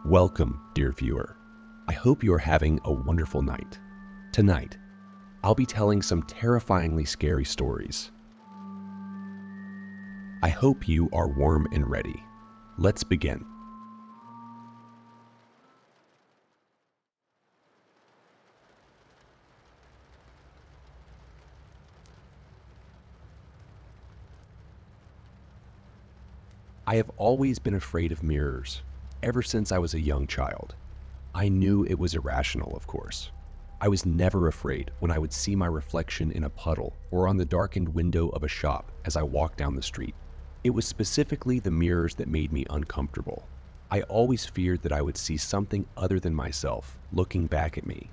Welcome, dear viewer. I hope you are having a wonderful night. Tonight, I'll be telling some terrifyingly scary stories. I hope you are warm and ready. Let's begin. I have always been afraid of mirrors, ever since I was a young child. I knew it was irrational, of course. I was never afraid when I would see my reflection in a puddle or on the darkened window of a shop as I walked down the street. It was specifically the mirrors that made me uncomfortable. I always feared that I would see something other than myself looking back at me.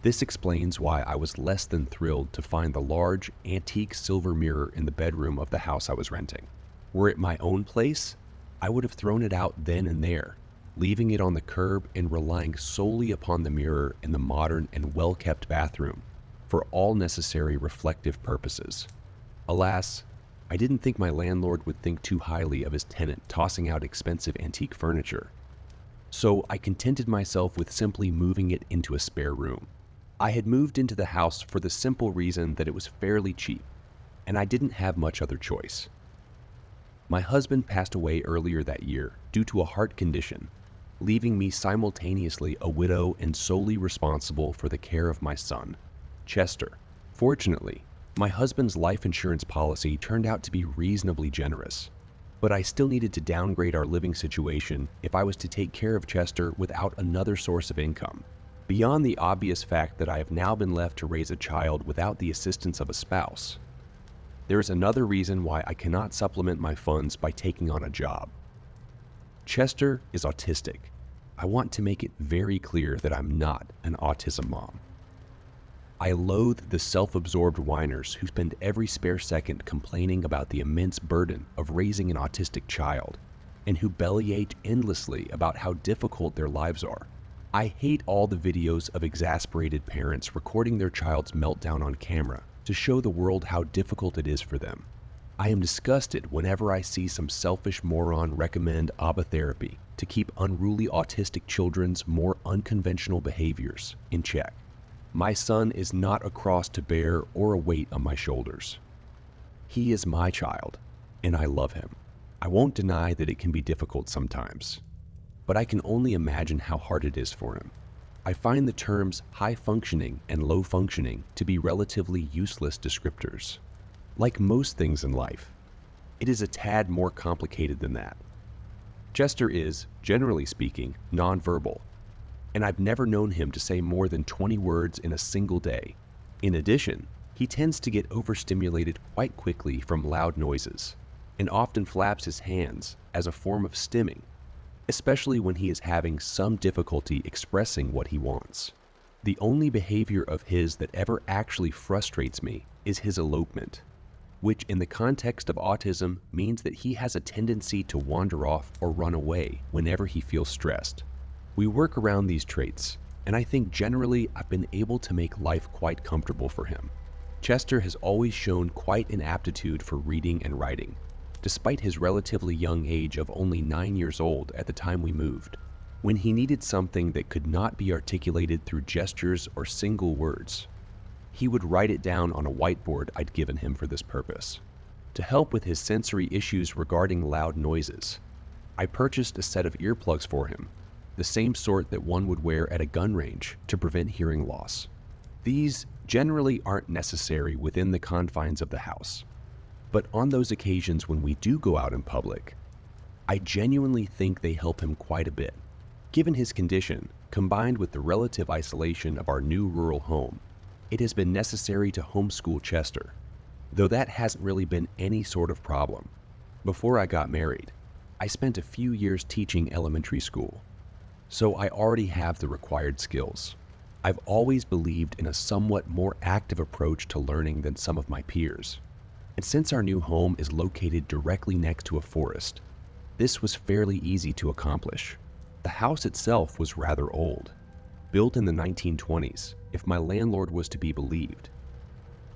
This explains why I was less than thrilled to find the large, antique silver mirror in the bedroom of the house I was renting. Were it my own place, I would have thrown it out then and there, leaving it on the curb and relying solely upon the mirror in the modern and well-kept bathroom for all necessary reflective purposes. Alas, I didn't think my landlord would think too highly of his tenant tossing out expensive antique furniture. So I contented myself with simply moving it into a spare room. I had moved into the house for the simple reason that it was fairly cheap, and I didn't have much other choice. My husband passed away earlier that year due to a heart condition, leaving me simultaneously a widow and solely responsible for the care of my son, Chester. Fortunately, my husband's life insurance policy turned out to be reasonably generous, but I still needed to downgrade our living situation if I was to take care of Chester without another source of income. Beyond the obvious fact that I have now been left to raise a child without the assistance of a spouse, there is another reason why I cannot supplement my funds by taking on a job. Chester is autistic. I want to make it very clear that I'm not an autism mom. I loathe the self-absorbed whiners who spend every spare second complaining about the immense burden of raising an autistic child, and who bellyache endlessly about how difficult their lives are. I hate all the videos of exasperated parents recording their child's meltdown on camera to show the world how difficult it is for them. I am disgusted whenever I see some selfish moron recommend ABBA therapy to keep unruly autistic children's more unconventional behaviors in check. My son is not a cross to bear or a weight on my shoulders. He is my child, and I love him. I won't deny that it can be difficult sometimes, but I can only imagine how hard it is for him. I find the terms high functioning and low functioning to be relatively useless descriptors. Like most things in life, it is a tad more complicated than that. Chester is, generally speaking, nonverbal, and I've never known him to say more than 20 words in a single day. In addition, he tends to get overstimulated quite quickly from loud noises, and often flaps his hands as a form of stimming, especially when he is having some difficulty expressing what he wants. The only behavior of his that ever actually frustrates me is his elopement, which in the context of autism means that he has a tendency to wander off or run away whenever he feels stressed. We work around these traits, and I think generally I've been able to make life quite comfortable for him. Chester has always shown quite an aptitude for reading and writing, despite his relatively young age of only 9 years old at the time we moved. When he needed something that could not be articulated through gestures or single words, he would write it down on a whiteboard I'd given him for this purpose. To help with his sensory issues regarding loud noises, I purchased a set of earplugs for him, the same sort that one would wear at a gun range to prevent hearing loss. These generally aren't necessary within the confines of the house, but on those occasions when we do go out in public, I genuinely think they help him quite a bit. Given his condition, combined with the relative isolation of our new rural home, it has been necessary to homeschool Chester, though that hasn't really been any sort of problem. Before I got married, I spent a few years teaching elementary school, so I already have the required skills. I've always believed in a somewhat more active approach to learning than some of my peers. And since our new home is located directly next to a forest, this was fairly easy to accomplish. The house itself was rather old, built in the 1920s, if my landlord was to be believed.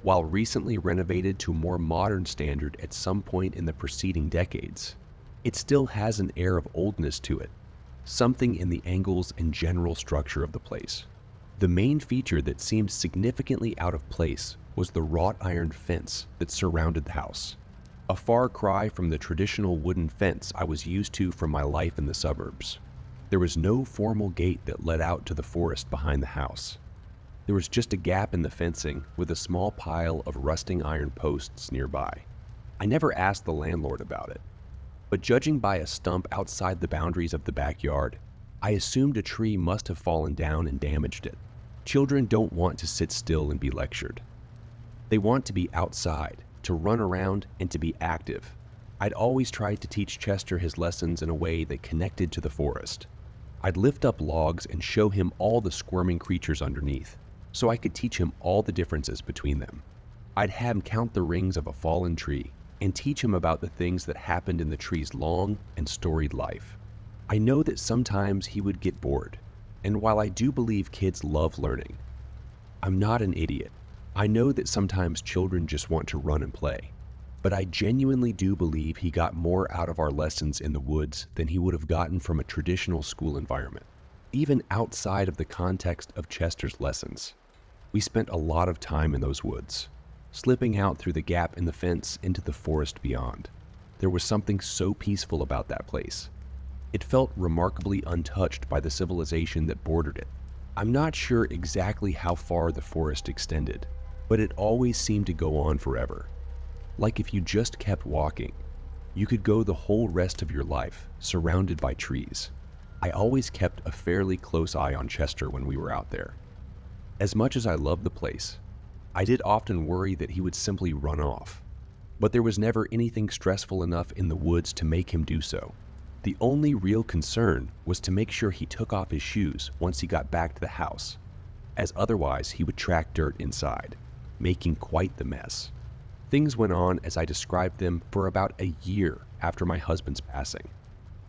While recently renovated to a more modern standard at some point in the preceding decades, it still has an air of oldness to it. something in the angles and general structure of the place. The main feature that seemed significantly out of place was the wrought iron fence that surrounded the house. A far cry from the traditional wooden fence I was used to from my life in the suburbs. There was no formal gate that led out to the forest behind the house. There was just a gap in the fencing with a small pile of rusting iron posts nearby. I never asked the landlord about it, but judging by a stump outside the boundaries of the backyard, I assumed a tree must have fallen down and damaged it. Children don't want to sit still and be lectured. They want to be outside, to run around, and to be active. I'd always tried to teach Chester his lessons in a way that connected to the forest. I'd lift up logs and show him all the squirming creatures underneath, so I could teach him all the differences between them. I'd have him count the rings of a fallen tree and teach him about the things that happened in the tree's long and storied life. I know that sometimes he would get bored, and while I do believe kids love learning, I'm not an idiot. I know that sometimes children just want to run and play, but I genuinely do believe he got more out of our lessons in the woods than he would have gotten from a traditional school environment, even outside of the context of Chester's lessons. We spent a lot of time in those woods, slipping out through the gap in the fence into the forest beyond. There was something so peaceful about that place. It felt remarkably untouched by the civilization that bordered it. I'm not sure exactly how far the forest extended, but it always seemed to go on forever. Like if you just kept walking, you could go the whole rest of your life surrounded by trees. I always kept a fairly close eye on Chester when we were out there. As much as I loved the place, I did often worry that he would simply run off, but there was never anything stressful enough in the woods to make him do so. The only real concern was to make sure he took off his shoes once he got back to the house, as otherwise he would track dirt inside, making quite the mess. Things went on as I described them for about a year after my husband's passing.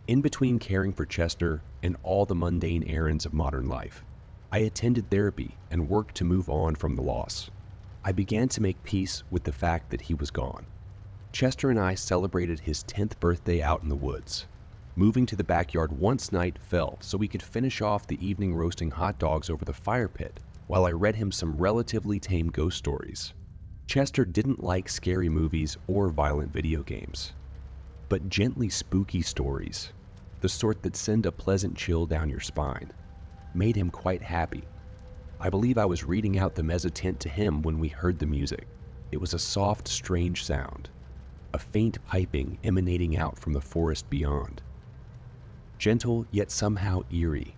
In between caring for Chester and all the mundane errands of modern life, I attended therapy and worked to move on from the loss. I began to make peace with the fact that he was gone. Chester and I celebrated his 10th birthday out in the woods. Moving to the backyard once night fell so we could finish off the evening roasting hot dogs over the fire pit while I read him some relatively tame ghost stories. Chester didn't like scary movies or violent video games, but gently spooky stories, the sort that send a pleasant chill down your spine, made him quite happy. I believe I was reading out the mezzotint to him when we heard the music. It was a soft, strange sound, a faint piping emanating out from the forest beyond. Gentle yet somehow eerie,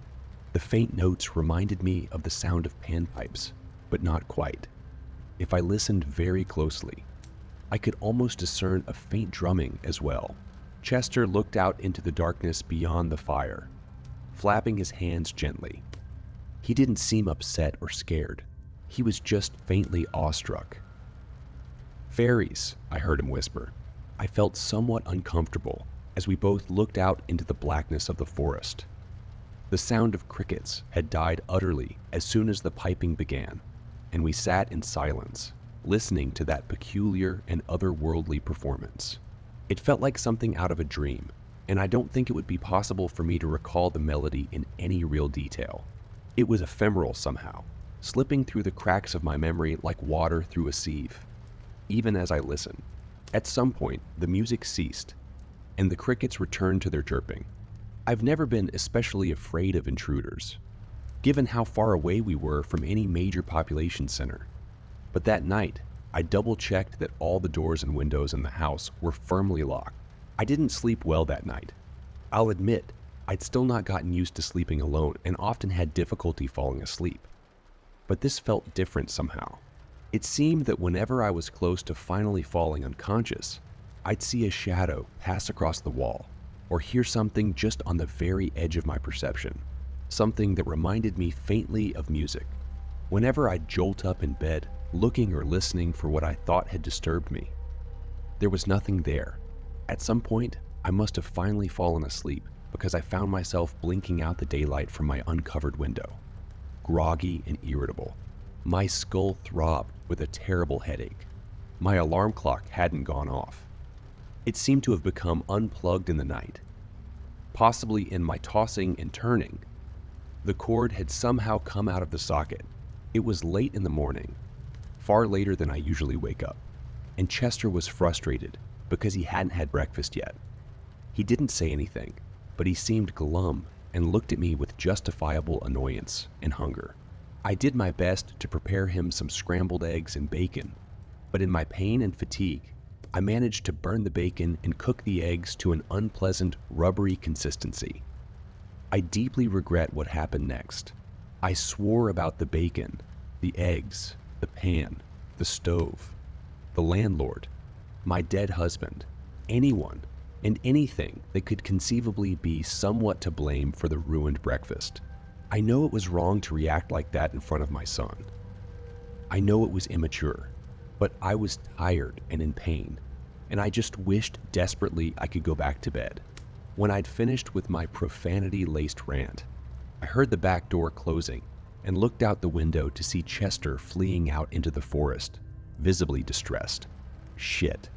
the faint notes reminded me of the sound of panpipes, but not quite. If I listened very closely, I could almost discern a faint drumming as well. Chester looked out into the darkness beyond the fire, flapping his hands gently. He didn't seem upset or scared. He was just faintly awestruck. "Fairies," I heard him whisper. I felt somewhat uncomfortable as we both looked out into the blackness of the forest. The sound of crickets had died utterly as soon as the piping began, and we sat in silence, listening to that peculiar and otherworldly performance. It felt like something out of a dream, and I don't think it would be possible for me to recall the melody in any real detail. It was ephemeral somehow, slipping through the cracks of my memory like water through a sieve. Even as I listened, at some point the music ceased, and the crickets returned to their chirping. I've never been especially afraid of intruders, given how far away we were from any major population center. But that night, I double-checked that all the doors and windows in the house were firmly locked. I didn't sleep well that night. I'll admit, I'd still not gotten used to sleeping alone and often had difficulty falling asleep. But this felt different somehow. It seemed that whenever I was close to finally falling unconscious, I'd see a shadow pass across the wall, or hear something just on the very edge of my perception, something that reminded me faintly of music. Whenever I'd jolt up in bed, looking or listening for what I thought had disturbed me, there was nothing there. At some point, I must have finally fallen asleep because I found myself blinking out the daylight from my uncovered window, groggy and irritable. My skull throbbed with a terrible headache. My alarm clock hadn't gone off. It seemed to have become unplugged in the night. possibly in my tossing and turning. The cord had somehow come out of the socket. It was late in the morning, far later than I usually wake up, and Chester was frustrated because he hadn't had breakfast yet. He didn't say anything, but he seemed glum and looked at me with justifiable annoyance and hunger. I did my best to prepare him some scrambled eggs and bacon, but in my pain and fatigue, I managed to burn the bacon and cook the eggs to an unpleasant, rubbery consistency. I deeply regret what happened next. I swore about the bacon, the eggs, the pan, the stove, the landlord, my dead husband, anyone and anything that could conceivably be somewhat to blame for the ruined breakfast. I know it was wrong to react like that in front of my son. I know it was immature, but I was tired and in pain, and I just wished desperately I could go back to bed. When I'd finished with my profanity-laced rant, I heard the back door closing and looked out the window to see Chester fleeing out into the forest, visibly distressed. Shit,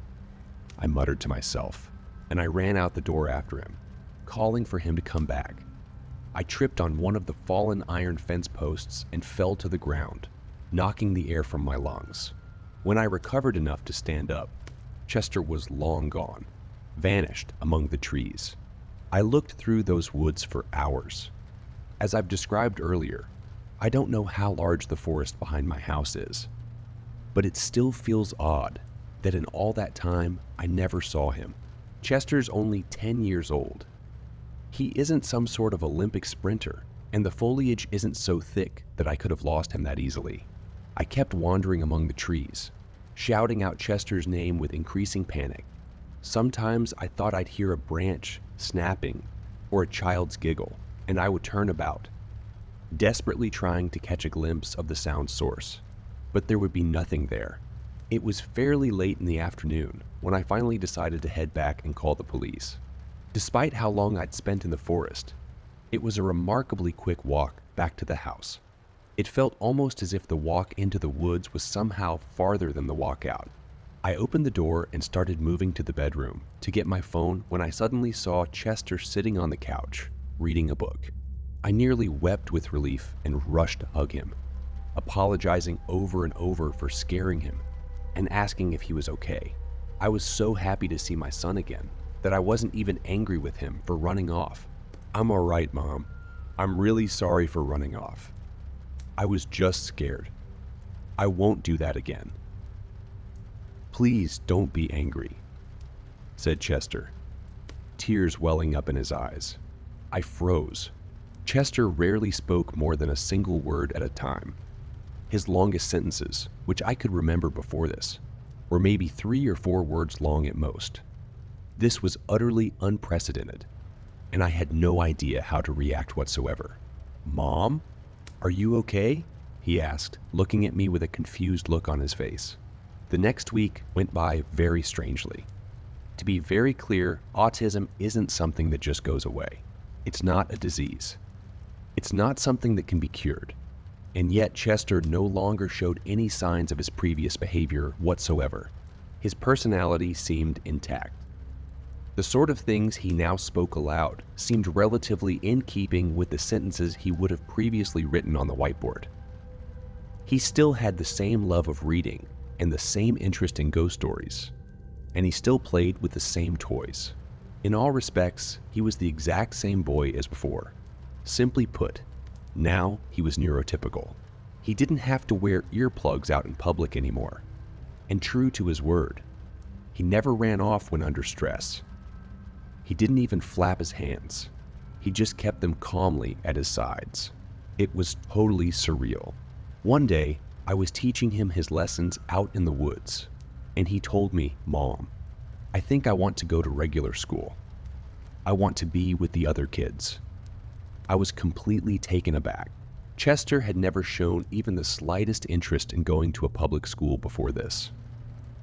I muttered to myself, and I ran out the door after him, calling for him to come back. I tripped on one of the fallen iron fence posts and fell to the ground, knocking the air from my lungs. When I recovered enough to stand up, Chester was long gone, vanished among the trees. I looked through those woods for hours. As I've described earlier, I don't know how large the forest behind my house is, but it still feels odd that in all that time I never saw him. Chester's only 10 years old. He isn't some sort of Olympic sprinter, and the foliage isn't so thick that I could have lost him that easily. I kept wandering among the trees, shouting out Chester's name with increasing panic. Sometimes I thought I'd hear a branch snapping or a child's giggle, and I would turn about, desperately trying to catch a glimpse of the sound source, but there would be nothing there. It was fairly late in the afternoon when I finally decided to head back and call the police. Despite how long I'd spent in the forest, it was a remarkably quick walk back to the house. It felt almost as if the walk into the woods was somehow farther than the walk out. I opened the door and started moving to the bedroom to get my phone when I suddenly saw Chester sitting on the couch, reading a book. I nearly wept with relief and rushed to hug him, apologizing over and over for scaring him and asking if he was okay. I was so happy to see my son again that I wasn't even angry with him for running off. "I'm all right, Mom. I'm really sorry for running off. I was just scared. I won't do that again." "Please don't be angry," said Chester, tears welling up in his eyes. I froze. Chester rarely spoke more than a single word at a time. His longest sentences, which I could remember before this, were maybe 3 or 4 words long at most. This was utterly unprecedented, and I had no idea how to react whatsoever. "Mom, are you okay?" he asked, looking at me with a confused look on his face. The next week went by very strangely. To be very clear, autism isn't something that just goes away. It's not a disease. It's not something that can be cured. And yet Chester no longer showed any signs of his previous behavior whatsoever. His personality seemed intact. The sort of things he now spoke aloud seemed relatively in keeping with the sentences he would have previously written on the whiteboard. He still had the same love of reading and the same interest in ghost stories, and he still played with the same toys. In all respects, he was the exact same boy as before. Simply put, now he was neurotypical. He didn't have to wear earplugs out in public anymore. And true to his word, he never ran off when under stress. He didn't even flap his hands. He just kept them calmly at his sides. It was totally surreal. One day, I was teaching him his lessons out in the woods, and he told me, "Mom, I think I want to go to regular school. I want to be with the other kids." I was completely taken aback. Chester had never shown even the slightest interest in going to a public school before this,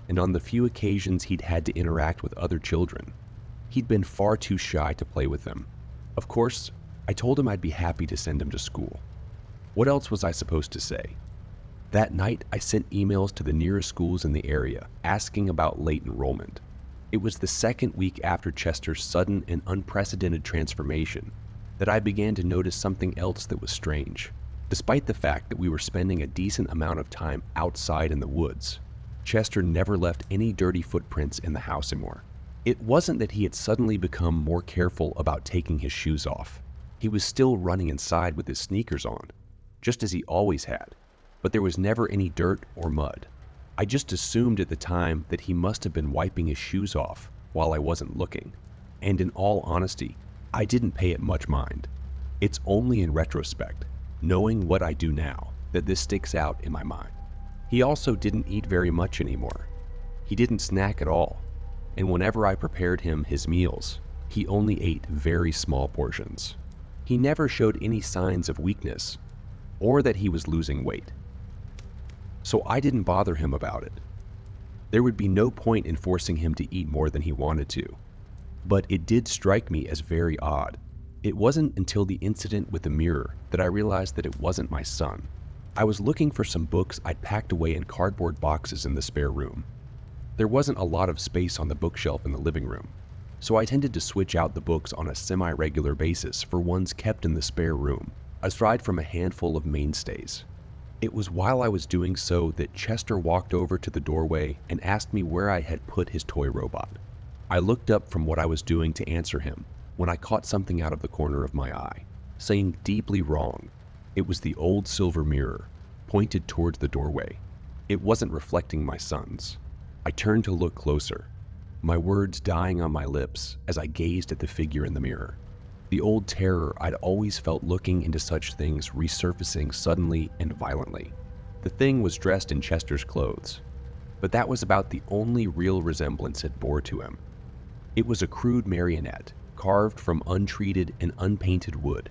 and on the few occasions he'd had to interact with other children, he'd been far too shy to play with them. Of course, I told him I'd be happy to send him to school. What else was I supposed to say? That night, I sent emails to the nearest schools in the area asking about late enrollment. It was the second week after Chester's sudden and unprecedented transformation that I began to notice something else that was strange. Despite the fact that we were spending a decent amount of time outside in the woods, Chester never left any dirty footprints in the house anymore. It wasn't that he had suddenly become more careful about taking his shoes off. He was still running inside with his sneakers on, just as he always had, but there was never any dirt or mud. I just assumed at the time that he must have been wiping his shoes off while I wasn't looking, and in all honesty, I didn't pay it much mind. It's only in retrospect, knowing what I do now, that this sticks out in my mind. He also didn't eat very much anymore. He didn't snack at all, and whenever I prepared him his meals, he only ate very small portions. He never showed any signs of weakness, or that he was losing weight. So I didn't bother him about it. There would be no point in forcing him to eat more than he wanted to. But it did strike me as very odd. It wasn't until the incident with the mirror that I realized that it wasn't my son. I was looking for some books I'd packed away in cardboard boxes in the spare room. There wasn't a lot of space on the bookshelf in the living room, so I tended to switch out the books on a semi-regular basis for ones kept in the spare room, aside from a handful of mainstays. It was while I was doing so that Chester walked over to the doorway and asked me where I had put his toy robot. I looked up from what I was doing to answer him when I caught something out of the corner of my eye, saying deeply wrong. It was the old silver mirror, pointed towards the doorway. It wasn't reflecting my son's. I turned to look closer, my words dying on my lips as I gazed at the figure in the mirror. The old terror I'd always felt looking into such things resurfacing suddenly and violently. The thing was dressed in Chester's clothes, but that was about the only real resemblance it bore to him. It was a crude marionette, carved from untreated and unpainted wood,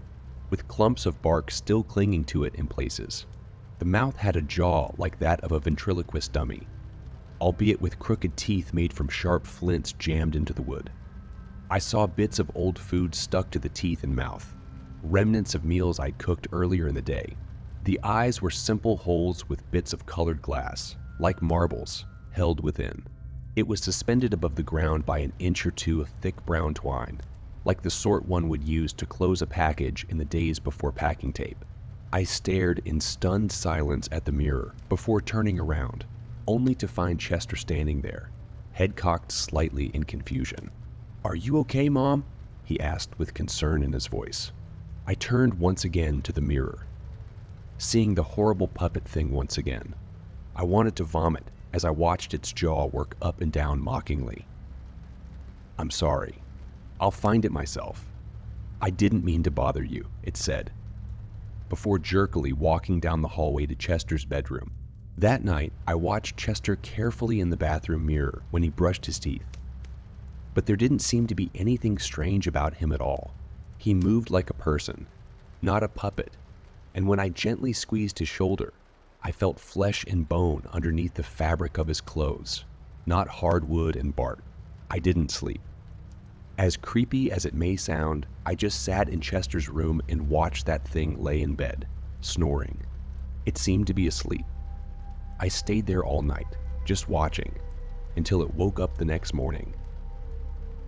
with clumps of bark still clinging to it in places. The mouth had a jaw like that of a ventriloquist dummy, albeit with crooked teeth made from sharp flints jammed into the wood. I saw bits of old food stuck to the teeth and mouth, remnants of meals I'd cooked earlier in the day. The eyes were simple holes with bits of colored glass, like marbles, held within. It was suspended above the ground by an inch or two of thick brown twine, like the sort one would use to close a package in the days before packing tape. I stared in stunned silence at the mirror before turning around, only to find Chester standing there, head cocked slightly in confusion. "Are you okay, Mom?" he asked with concern in his voice. I turned once again to the mirror, seeing the horrible puppet thing once again. I wanted to vomit as I watched its jaw work up and down mockingly. "I'm sorry. I'll find it myself. I didn't mean to bother you," it said, before jerkily walking down the hallway to Chester's bedroom. That night, I watched Chester carefully in the bathroom mirror when he brushed his teeth. But there didn't seem to be anything strange about him at all. He moved like a person, not a puppet, and when I gently squeezed his shoulder, I felt flesh and bone underneath the fabric of his clothes, not hardwood and bark. I didn't sleep. As creepy as it may sound, I just sat in Chester's room and watched that thing lay in bed, snoring. It seemed to be asleep. I stayed there all night, just watching, until it woke up the next morning,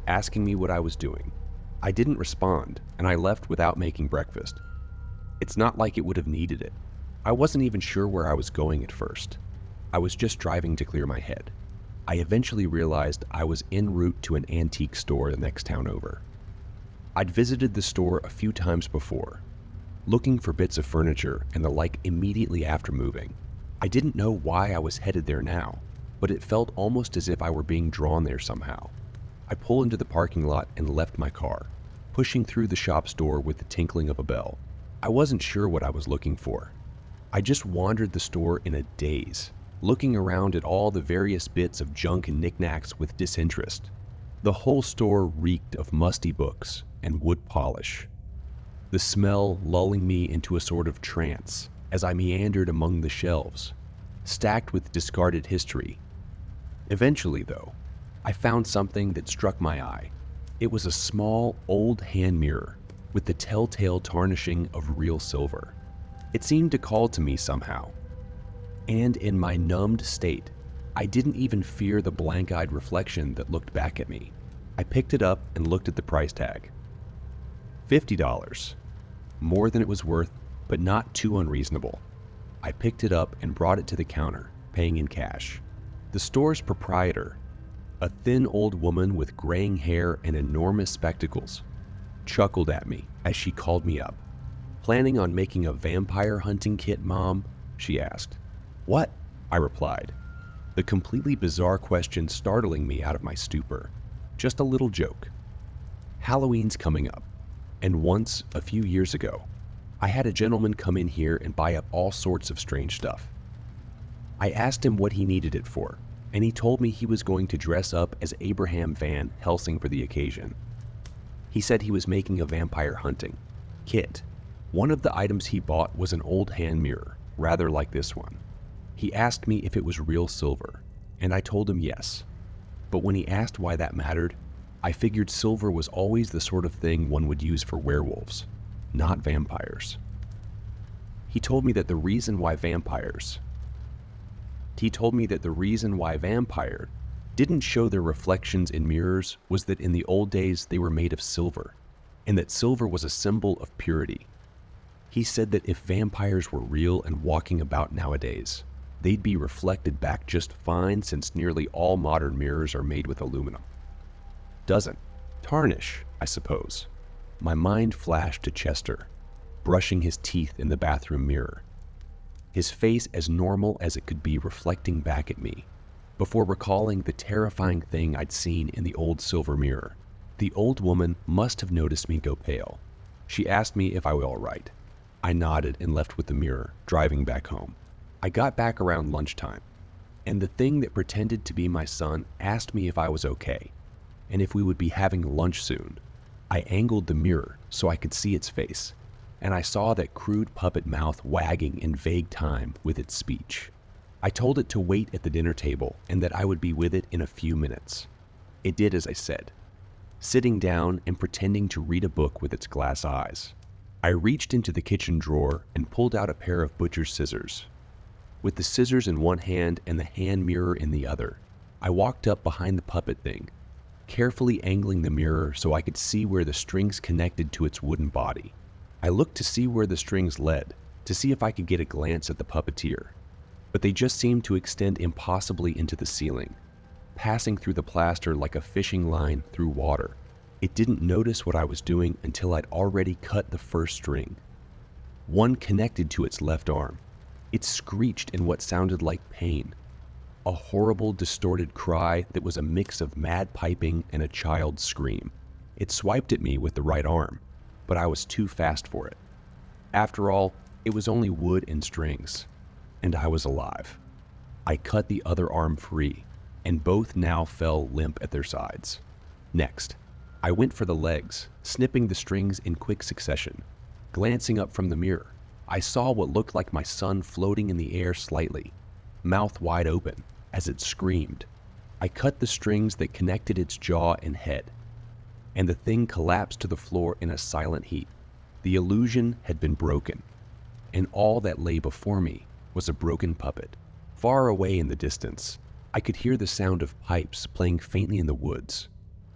asking me what I was doing. I didn't respond, and I left without making breakfast. It's not like it would have needed it. I wasn't even sure where I was going at first. I was just driving to clear my head. I eventually realized I was en route to an antique store the next town over. I'd visited the store a few times before, looking for bits of furniture and the like immediately after moving. I didn't know why I was headed there now, but it felt almost as if I were being drawn there somehow. I pulled into the parking lot and left my car, pushing through the shop's door with the tinkling of a bell. I wasn't sure what I was looking for. I just wandered the store in a daze, looking around at all the various bits of junk and knickknacks with disinterest. The whole store reeked of musty books and wood polish, the smell lulling me into a sort of trance as I meandered among the shelves, stacked with discarded history. Eventually, though, I found something that struck my eye. It was a small, old hand mirror with the telltale tarnishing of real silver. It seemed to call to me somehow, and in my numbed state, I didn't even fear the blank-eyed reflection that looked back at me. I picked it up and looked at the price tag. $50. More than it was worth, but not too unreasonable. I picked it up and brought it to the counter, paying in cash. The store's proprietor, a thin old woman with graying hair and enormous spectacles, chuckled at me as she called me up. "Planning on making a vampire hunting kit, Mom?" she asked. "What?" I replied, the completely bizarre question startling me out of my stupor. "Just a little joke. Halloween's coming up, and once, a few years ago, I had a gentleman come in here and buy up all sorts of strange stuff. I asked him what he needed it for, and he told me he was going to dress up as Abraham Van Helsing for the occasion. He said he was making a vampire hunting kit. One of the items he bought was an old hand mirror, rather like this one. He asked me if it was real silver, and I told him yes. But when he asked why that mattered, I figured silver was always the sort of thing one would use for werewolves, not vampires. He told me that the reason why vampire didn't show their reflections in mirrors was that in the old days they were made of silver, and that silver was a symbol of purity. He said that if vampires were real and walking about nowadays, they'd be reflected back just fine since nearly all modern mirrors are made with aluminum. Doesn't tarnish, I suppose. My mind flashed to Chester, brushing his teeth in the bathroom mirror, his face as normal as it could be reflecting back at me, before recalling the terrifying thing I'd seen in the old silver mirror. The old woman must have noticed me go pale. She asked me if I was all right. I nodded and left with the mirror, driving back home. I got back around lunchtime, and the thing that pretended to be my son asked me if I was okay, and if we would be having lunch soon. I angled the mirror so I could see its face, and I saw that crude puppet mouth wagging in vague time with its speech. I told it to wait at the dinner table and that I would be with it in a few minutes. It did as I said, sitting down and pretending to read a book with its glass eyes. I reached into the kitchen drawer and pulled out a pair of butcher's scissors. With the scissors in one hand and the hand mirror in the other, I walked up behind the puppet thing, carefully angling the mirror so I could see where the strings connected to its wooden body. I looked to see where the strings led, to see if I could get a glance at the puppeteer, but they just seemed to extend impossibly into the ceiling, passing through the plaster like a fishing line through water. It didn't notice what I was doing until I'd already cut the first string. One connected to its left arm. It screeched in what sounded like pain, a horrible, distorted cry that was a mix of mad piping and a child's scream. It swiped at me with the right arm, but I was too fast for it. After all, it was only wood and strings, and I was alive. I cut the other arm free, and both now fell limp at their sides. Next, I went for the legs, snipping the strings in quick succession. Glancing up from the mirror, I saw what looked like my son floating in the air slightly, mouth wide open, as it screamed. I cut the strings that connected its jaw and head, and the thing collapsed to the floor in a silent heap. The illusion had been broken, and all that lay before me was a broken puppet. Far away in the distance, I could hear the sound of pipes playing faintly in the woods,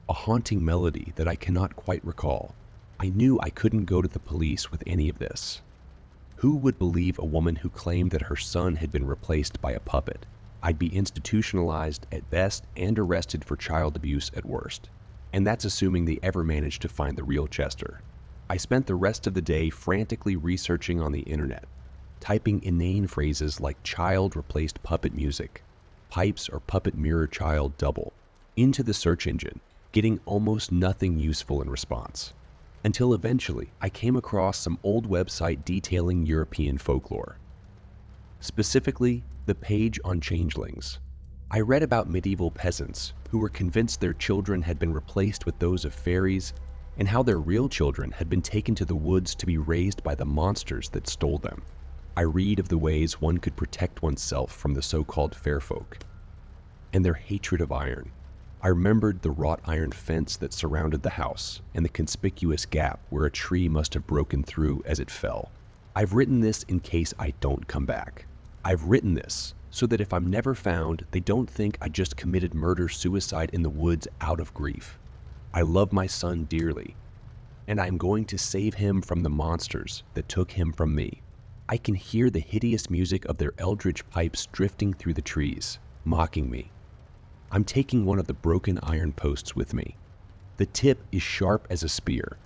a haunting melody that I cannot quite recall. I knew I couldn't go to the police with any of this. Who would believe a woman who claimed that her son had been replaced by a puppet? I'd be institutionalized at best and arrested for child abuse at worst. And that's assuming they ever managed to find the real Chester. I spent the rest of the day frantically researching on the internet, typing inane phrases like child replaced puppet music, pipes or puppet mirror child double, into the search engine, getting almost nothing useful in response. Until eventually I came across some old website detailing European folklore. Specifically, the page on changelings. I read about medieval peasants who were convinced their children had been replaced with those of fairies, and how their real children had been taken to the woods to be raised by the monsters that stole them. I read of the ways one could protect oneself from the so-called fair folk, and their hatred of iron. I remembered the wrought iron fence that surrounded the house and the conspicuous gap where a tree must have broken through as it fell. I've written this in case I don't come back. I've written this so that if I'm never found, they don't think I just committed murder-suicide in the woods out of grief. I love my son dearly, and I'm going to save him from the monsters that took him from me. I can hear the hideous music of their eldritch pipes drifting through the trees, mocking me. I'm taking one of the broken iron posts with me. The tip is sharp as a spear,